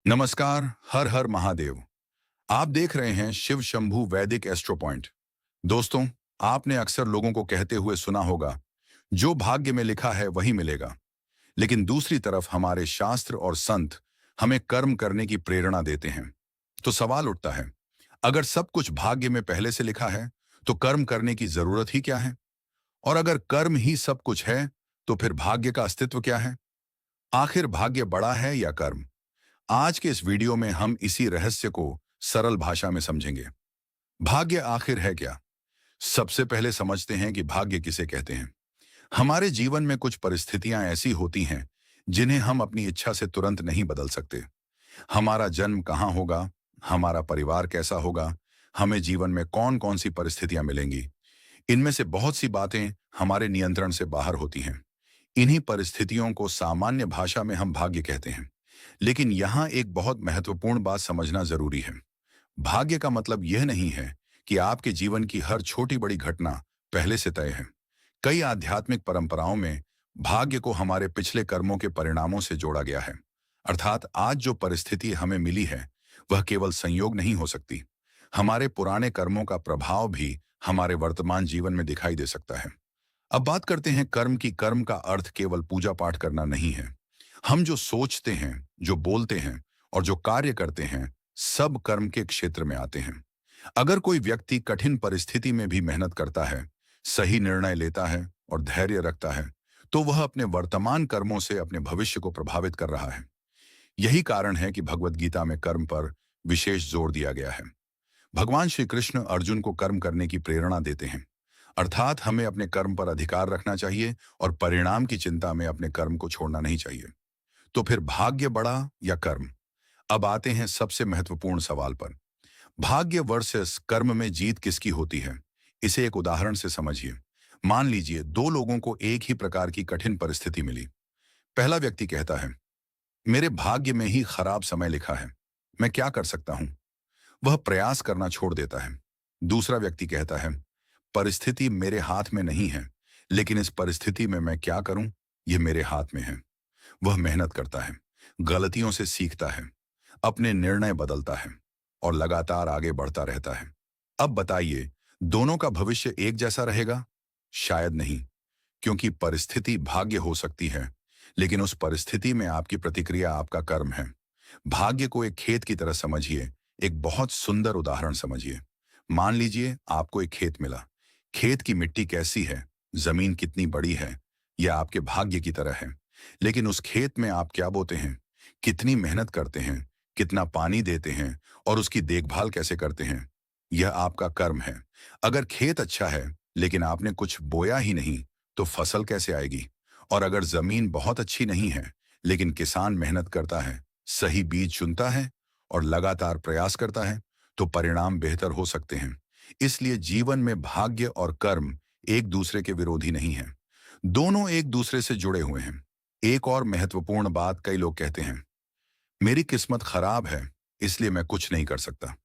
नमस्कार। हर हर महादेव। आप देख रहे हैं शिव शंभू वैदिक एस्ट्रो पॉइंट। दोस्तों, आपने अक्सर लोगों को कहते हुए सुना होगा, जो भाग्य में लिखा है वही मिलेगा। लेकिन दूसरी तरफ हमारे शास्त्र और संत हमें कर्म करने की प्रेरणा देते हैं। तो सवाल उठता है, अगर सब कुछ भाग्य में पहले से लिखा है, तो कर्म करने की जरूरत ही क्या है? और अगर कर्म ही सब कुछ है, तो फिर भाग्य का अस्तित्व क्या है? आखिर भाग्य बड़ा है या कर्म? आज के इस वीडियो में हम इसी रहस्य को सरल भाषा में समझेंगे। भाग्य आखिर है क्या? सबसे पहले समझते हैं कि भाग्य किसे कहते हैं। हमारे जीवन में कुछ परिस्थितियां ऐसी होती हैं जिन्हें हम अपनी इच्छा से तुरंत नहीं बदल सकते। हमारा जन्म कहाँ होगा, हमारा परिवार कैसा होगा, हमें जीवन में कौन कौन सी परिस्थितियां मिलेंगी, इनमें से बहुत सी बातें हमारे नियंत्रण से बाहर होती हैं। इन्हीं परिस्थितियों को सामान्य भाषा में हम भाग्य कहते हैं। लेकिन यहाँ एक बहुत महत्वपूर्ण बात समझना जरूरी है। भाग्य का मतलब यह नहीं है कि आपके जीवन की हर छोटी बड़ी घटना पहले से तय है। कई आध्यात्मिक परंपराओं में भाग्य को हमारे पिछले कर्मों के परिणामों से जोड़ा गया है। अर्थात आज जो परिस्थिति हमें मिली है, वह केवल संयोग नहीं हो सकती। हमारे पुराने कर्मों का प्रभाव भी हमारे वर्तमान जीवन में दिखाई दे सकता है। अब बात करते हैं कर्म की। कर्म का अर्थ केवल पूजा पाठ करना नहीं है। हम जो सोचते हैं, जो बोलते हैं और जो कार्य करते हैं, सब कर्म के क्षेत्र में आते हैं। अगर कोई व्यक्ति कठिन परिस्थिति में भी मेहनत करता है, सही निर्णय लेता है और धैर्य रखता है, तो वह अपने वर्तमान कर्मों से अपने भविष्य को प्रभावित कर रहा है। यही कारण है कि भगवत गीता में कर्म पर विशेष जोर दिया गया है। भगवान श्री कृष्ण अर्जुन को कर्म करने की प्रेरणा देते हैं। अर्थात हमें अपने कर्म पर अधिकार रखना चाहिए और परिणाम की चिंता में अपने कर्म को छोड़ना नहीं चाहिए। तो फिर भाग्य बड़ा या कर्म? अब आते हैं सबसे महत्वपूर्ण सवाल पर। भाग्य वर्सेस कर्म में जीत किसकी होती है? इसे एक उदाहरण से समझिए। मान लीजिए दो लोगों को एक ही प्रकार की कठिन परिस्थिति मिली। पहला व्यक्ति कहता है, मेरे भाग्य में ही खराब समय लिखा है, मैं क्या कर सकता हूं? वह प्रयास करना छोड़ देता है। दूसरा व्यक्ति कहता है, परिस्थिति मेरे हाथ में नहीं है, लेकिन इस परिस्थिति में मैं क्या करूं, यह मेरे हाथ में है। वह मेहनत करता है, गलतियों से सीखता है, अपने निर्णय बदलता है और लगातार आगे बढ़ता रहता है। अब बताइए, दोनों का भविष्य एक जैसा रहेगा? शायद नहीं, क्योंकि परिस्थिति भाग्य हो सकती है, लेकिन उस परिस्थिति में आपकी प्रतिक्रिया आपका कर्म है। भाग्य को एक खेत की तरह समझिए। एक बहुत सुंदर उदाहरण समझिए। मान लीजिए आपको एक खेत मिला। खेत की मिट्टी कैसी है, जमीन कितनी बड़ी है, यह आपके भाग्य की तरह है। लेकिन उस खेत में आप क्या बोते हैं, कितनी मेहनत करते हैं, कितना पानी देते हैं और उसकी देखभाल कैसे करते हैं, यह आपका कर्म है। अगर खेत अच्छा है लेकिन आपने कुछ बोया ही नहीं, तो फसल कैसे आएगी? और अगर जमीन बहुत अच्छी नहीं है लेकिन किसान मेहनत करता है, सही बीज चुनता है और लगातार प्रयास करता है, तो परिणाम बेहतर हो सकते हैं। इसलिए जीवन में भाग्य और कर्म एक दूसरे के विरोधी नहीं है, दोनों एक दूसरे से जुड़े हुए हैं। एक और महत्वपूर्ण बात, कई लोग कहते हैं, मेरी किस्मत खराब है इसलिए मैं कुछ नहीं कर सकता।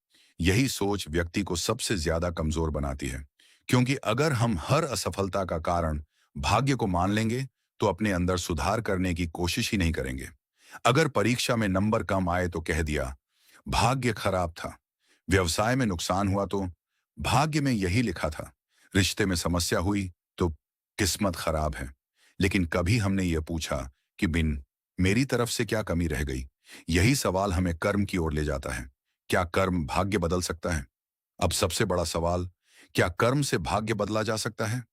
यही सोच व्यक्ति को सबसे ज्यादा कमजोर बनाती है, क्योंकि अगर हम हर असफलता का कारण भाग्य को मान लेंगे, तो अपने अंदर सुधार करने की कोशिश ही नहीं करेंगे। अगर परीक्षा में नंबर कम आए तो कह दिया, भाग्य खराब था। व्यवसाय में नुकसान हुआ तो भाग्य में यही लिखा था। रिश्ते में समस्या हुई तो किस्मत खराब है। लेकिन कभी हमने यह पूछा कि बिन मेरी तरफ से क्या कमी रह गई? यही सवाल हमें कर्म की ओर ले जाता है। क्या कर्म भाग्य बदल सकता है? अब सबसे बड़ा सवाल, क्या कर्म से भाग्य बदला जा सकता है?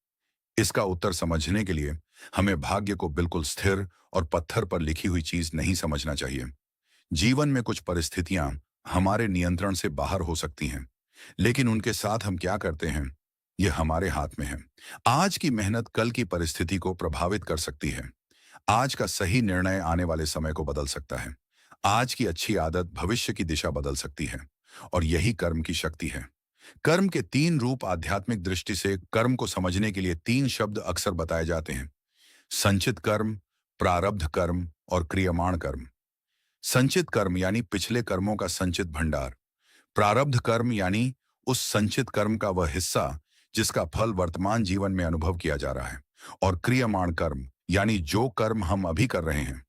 इसका उत्तर समझने के लिए हमें भाग्य को बिल्कुल स्थिर और पत्थर पर लिखी हुई चीज नहीं समझना चाहिए। जीवन में कुछ परिस्थितियां हमारे नियंत्रण से बाहर हो सकती हैं, लेकिन उनके साथ हम क्या करते हैं, यह हमारे हाथ में है। आज की मेहनत कल की परिस्थिति को प्रभावित कर सकती है। आज का सही निर्णय आने वाले समय को बदल सकता है। आज की अच्छी आदत भविष्य की दिशा बदल सकती है। और यही कर्म की शक्ति है। कर्म के तीन रूप आध्यात्मिक दृष्टि से कर्म को समझने के लिए तीन शब्द अक्सर बताए जाते हैं: संचित कर्म, प्रारब्ध कर्म और क्रियमाण कर्म। संचित कर्म यानी पिछले कर्मों का संचित भंडार। प्रारब्ध कर्म यानी उस संचित कर्म का वह हिस्सा जिसका फल वर्तमान जीवन में अनुभव किया जा रहा है। और क्रियमाण कर्म यानी जो कर्म हम अभी कर रहे हैं।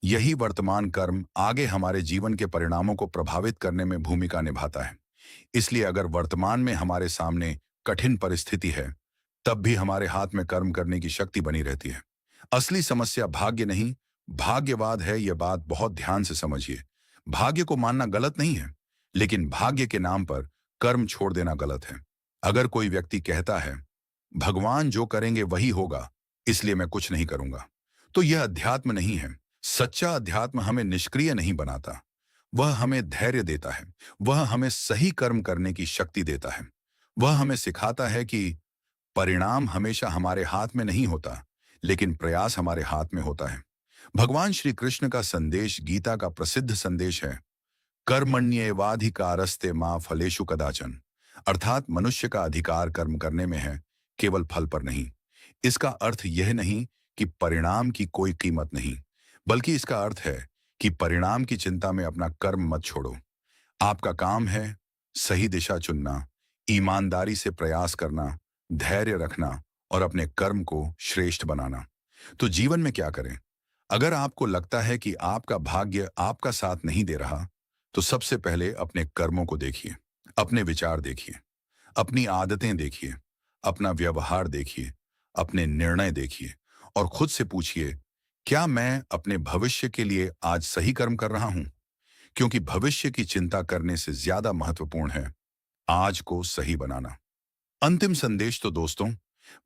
यही वर्तमान कर्म आगे हमारे जीवन के परिणामों को प्रभावित करने में भूमिका निभाता है। इसलिए अगर वर्तमान में हमारे सामने कठिन परिस्थिति है, तब भी हमारे हाथ में कर्म करने की शक्ति बनी रहती है। असली समस्या भाग्य नहीं, भाग्यवाद है। यह बात बहुत ध्यान से समझिए। भाग्य को मानना गलत नहीं है, लेकिन भाग्य के नाम पर कर्म छोड़ देना गलत है। अगर कोई व्यक्ति कहता है, भगवान जो करेंगे वही होगा, इसलिए मैं कुछ नहीं करूंगा, तो यह अध्यात्म नहीं है। सच्चा अध्यात्म हमें निष्क्रिय नहीं बनाता, वह हमें धैर्य देता है। वह हमें सही कर्म करने की शक्ति देता है। वह हमें सिखाता है कि परिणाम हमेशा हमारे हाथ में नहीं होता, लेकिन प्रयास हमारे हाथ में होता है। भगवान श्री कृष्ण का संदेश गीता का प्रसिद्ध संदेश है, कर्मण्येवाधिकारस्ते मां फलेषु कदाचन। अर्थात मनुष्य का अधिकार कर्म करने में है, केवल फल पर नहीं। इसका अर्थ यह नहीं कि परिणाम की कोई कीमत नहीं, बल्कि इसका अर्थ है कि परिणाम की चिंता में अपना कर्म मत छोड़ो। आपका काम है सही दिशा चुनना, ईमानदारी से प्रयास करना, धैर्य रखना और अपने कर्म को श्रेष्ठ बनाना। तो जीवन में क्या करें? अगर आपको लगता है कि आपका भाग्य आपका साथ नहीं दे रहा, तो सबसे पहले अपने कर्मों को देखिए, अपने विचार देखिए, अपनी आदतें देखिए, अपना व्यवहार देखिए, अपने निर्णय देखिए और खुद से पूछिए, क्या मैं अपने भविष्य के लिए आज सही कर्म कर रहा हूं? क्योंकि भविष्य की चिंता करने से ज्यादा महत्वपूर्ण है आज को सही बनाना। अंतिम संदेश तो दोस्तों,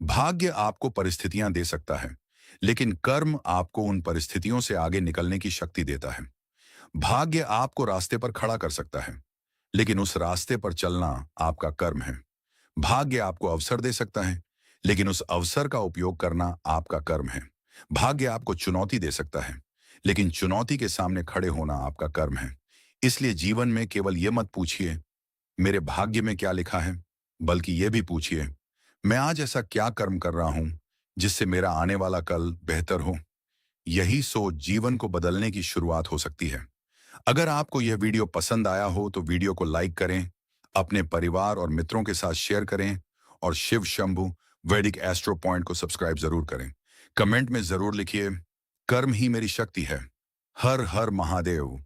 भाग्य आपको परिस्थितियां दे सकता है, लेकिन कर्म आपको उन परिस्थितियों से आगे निकलने की शक्ति देता है। भाग्य आपको रास्ते पर खड़ा कर सकता है, लेकिन उस रास्ते पर चलना आपका कर्म है। भाग्य आपको अवसर दे सकता है, लेकिन उस अवसर का उपयोग करना आपका कर्म है। भाग्य आपको चुनौती दे सकता है, लेकिन चुनौती के सामने खड़े होना आपका कर्म है। इसलिए जीवन में केवल ये मत पूछिए, मेरे भाग्य में क्या लिखा है, बल्कि ये भी पूछिए, मैं आज ऐसा क्या कर्म कर रहा हूं जिससे मेरा आने वाला कल बेहतर हो। यही सोच जीवन को बदलने की शुरुआत हो सकती है। अगर आपको यह वीडियो पसंद आया हो तो वीडियो को लाइक करें, अपने परिवार और मित्रों के साथ शेयर करें और शिव शंभु वैदिक एस्ट्रो पॉइंट को सब्सक्राइब जरूर करें। कमेंट में जरूर लिखिए, कर्म ही मेरी शक्ति है। हर हर महादेव।